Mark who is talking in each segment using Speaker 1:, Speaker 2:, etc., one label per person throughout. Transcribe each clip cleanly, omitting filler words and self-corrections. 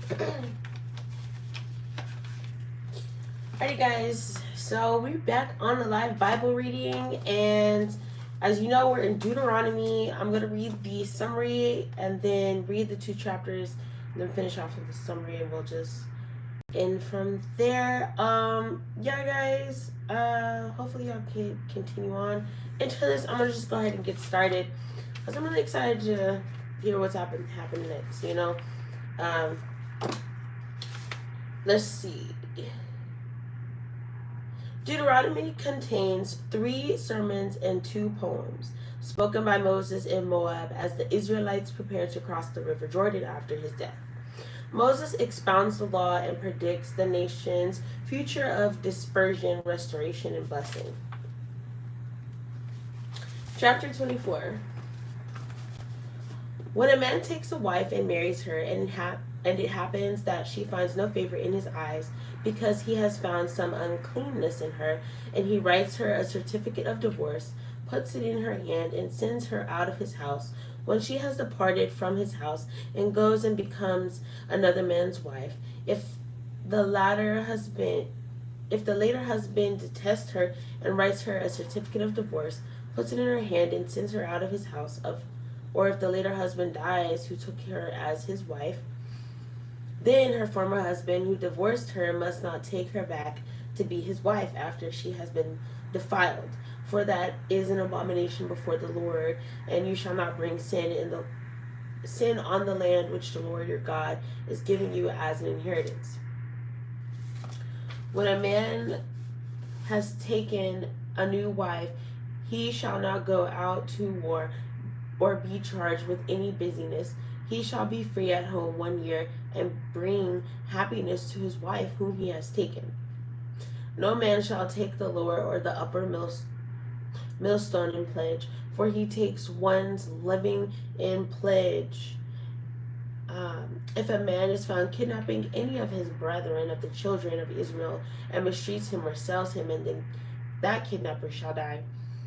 Speaker 1: Alrighty, guys. So we're back on the live Bible reading, and as you know, we're in Deuteronomy. I'm gonna read the summary and then read the 2 chapters, and then finish off with the summary, and we'll just end from there. Yeah, guys. Hopefully y'all can continue on into this. I'm gonna just go ahead and get started because I'm really excited to hear what's happening next. Um, let's see. Deuteronomy contains 3 sermons and 2 poems spoken by Moses in Moab as the Israelites prepared to cross the river Jordan after his death. Moses expounds the law and predicts the nation's future of dispersion, restoration, and blessing. Chapter 24. When a man takes a wife and marries her, and it happens that she finds no favor in his eyes because he has found some uncleanness in her, and he writes her a certificate of divorce, puts it in her hand, and sends her out of his house, when she has departed from his house and goes and becomes another man's wife, if the latter husband detests her and writes her a certificate of divorce, puts it in her hand, and sends her out of his house, or if the later husband dies who took her as his wife, then her former husband who divorced her must not take her back to be his wife after she has been defiled, for that is an abomination before the Lord, and you shall not bring sin on the land which the Lord your God is giving you as an inheritance. When a man has taken a new wife, he shall not go out to war or be charged with any busyness. He shall be free at home 1 year and bring happiness to his wife whom he has taken. No man shall take the lower or the upper millstone in pledge, for he takes one's living in pledge. If a man is found kidnapping any of his brethren of the children of Israel and mistreats him or sells him, and then that kidnapper shall die.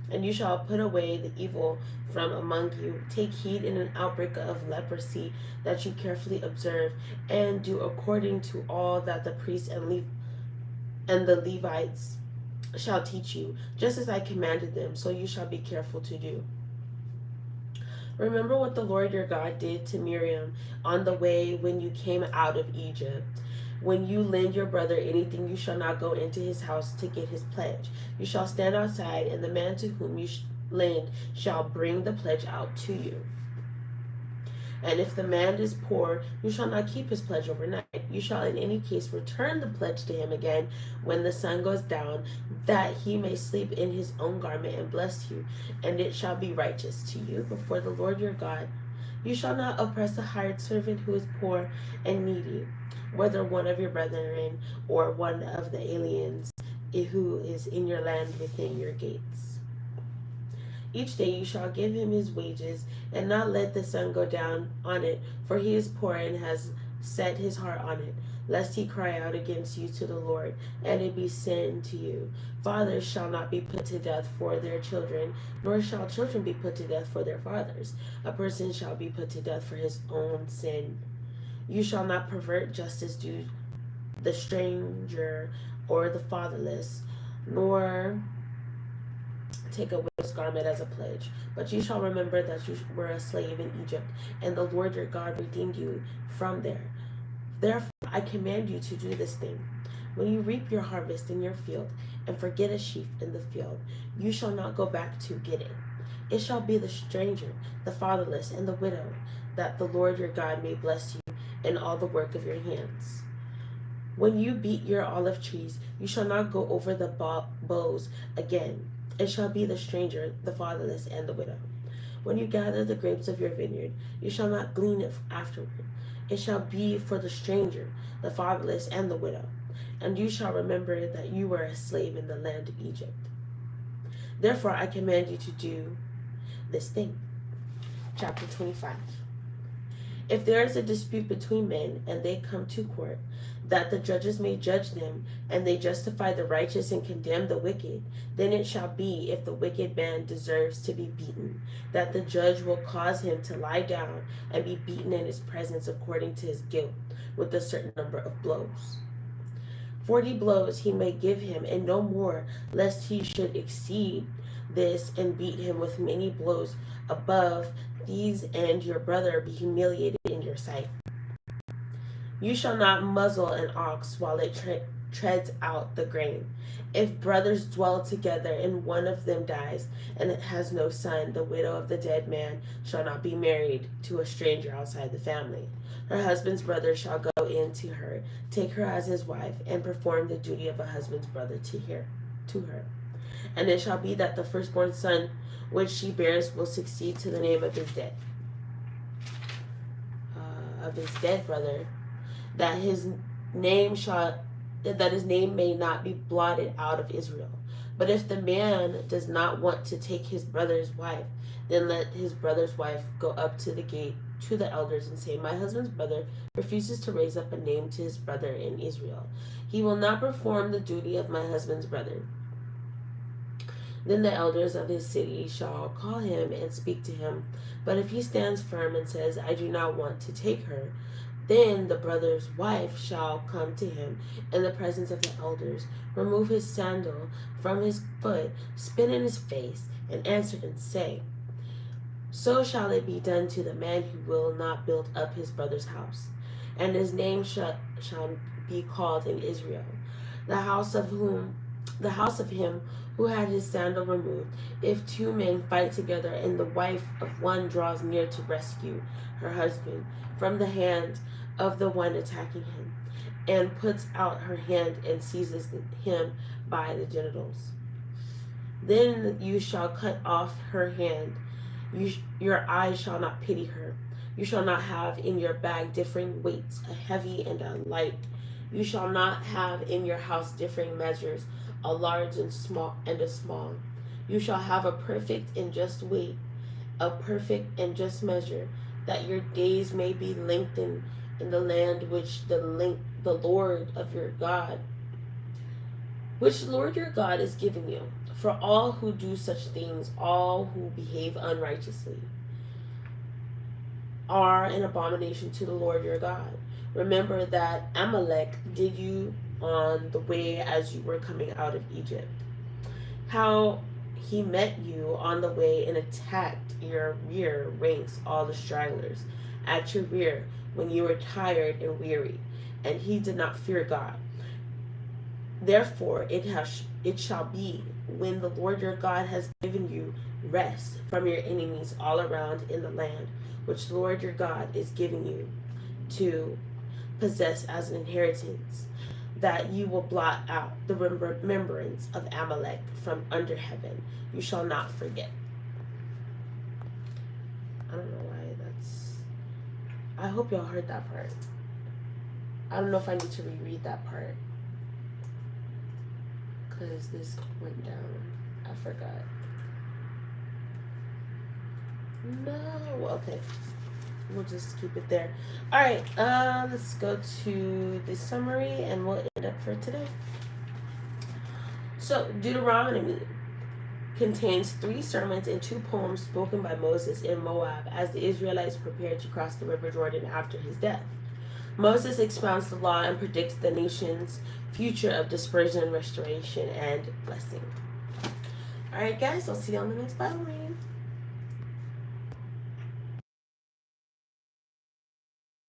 Speaker 1: And you shall put away the evil from among you. Take heed in an outbreak of leprosy that you carefully observe, and do according to all that the priests and the Levites shall teach you, just as I commanded them, so you shall be careful to do. Remember what the Lord your God did to Miriam on the way when you came out of Egypt. When you lend your brother anything, you shall not go into his house to get his pledge. You shall stand outside, and the man to whom you lend shall bring the pledge out to you. And if the man is poor, you shall not keep his pledge overnight. You shall in any case return the pledge to him again when the sun goes down, that he may sleep in his own garment and bless you. And it shall be righteous to you before the Lord your God. You shall not oppress a hired servant who is poor and needy, whether one of your brethren or one of the aliens who is in your land within your gates. Each day you shall give him his wages, and not let the sun go down on it, for he is poor and has set his heart on it, lest he cry out against you to the Lord, and it be sin to you. Fathers shall not be put to death for their children, nor shall children be put to death for their fathers. A person shall be put to death for his own sin. You shall not pervert justice due the stranger or the fatherless, nor take a widow's garment as a pledge. But you shall remember that you were a slave in Egypt, and the Lord your God redeemed you from there. Therefore I command you to do this thing. When you reap your harvest in your field, and forget a sheaf in the field, you shall not go back to get it. It shall be the stranger, the fatherless, and the widow, that the Lord your God may bless you in all the work of your hands. When you beat your olive trees, you shall not go over the boughs again. It shall be the stranger, the fatherless, and the widow. When you gather the grapes of your vineyard, you shall not glean it afterward. It shall be for the stranger, the fatherless, and the widow. And you shall remember that you were a slave in the land of Egypt. Therefore I command you to do this thing. Chapter 25. If there is a dispute between men, and they come to court, that the judges may judge them, and they justify the righteous and condemn the wicked. Then it shall be, if the wicked man deserves to be beaten, that the judge will cause him to lie down and be beaten in his presence according to his guilt, with a certain number of blows. 40 blows he may give him, and no more, lest he should exceed this and beat him with many blows above these, and your brother be humiliated in your sight. You shall not muzzle an ox while it treads out the grain. If brothers dwell together and one of them dies and it has no son, the widow of the dead man shall not be married to a stranger outside the family. Her husband's brother shall go in to her, take her as his wife, and perform the duty of a husband's brother to her. And it shall be that the firstborn son which she bears will succeed to the name of his dead brother, that his name may not be blotted out of Israel. But if the man does not want to take his brother's wife, then let his brother's wife go up to the gate to the elders and say, my husband's brother refuses to raise up a name to his brother in Israel. He will not perform the duty of my husband's brother. Then the elders of his city shall call him and speak to him. But if he stands firm and says, I do not want to take her, then the brother's wife shall come to him in the presence of the elders, remove his sandal from his foot, spit in his face, and answer and say, so shall it be done to the man who will not build up his brother's house. And his name shall be called in Israel, the house of him who had his sandal removed. If two men fight together, and the wife of one draws near to rescue her husband from the hand of the one attacking him, and puts out her hand and seizes him by the genitals, then you shall cut off her hand. Your eyes shall not pity her. You shall not have in your bag differing weights, a heavy and a light. You shall not have in your house differing measures, a large and a small. You shall have a perfect and just weight, a perfect and just measure, that your days may be lengthened in the land which the Lord your God is giving you. For all who do such things, all who behave unrighteously, are an abomination to the Lord your God. Remember that Amalek did you on the way as you were coming out of Egypt, how he met you on the way and attacked your rear ranks, all the stragglers at your rear, when you were tired and weary, and he did not fear God. Therefore it shall be, when the Lord your God has given you rest from your enemies all around in the land which the Lord your God is giving you to possess as an inheritance, that you will blot out the remembrance of Amalek from under heaven. You shall not forget. I don't know why that's... I hope y'all heard that part. I don't know if I need to reread that part, because this went down. I forgot. No. Okay. We'll just keep it there. All right. Let's go to the summary and we'll end up for today. So, Deuteronomy contains 3 sermons and 2 poems spoken by Moses in Moab as the Israelites prepared to cross the River Jordan after his death. Moses expounds the law and predicts the nation's future of dispersion, restoration, and blessing. All right, guys. I'll see you on the next Bible reading.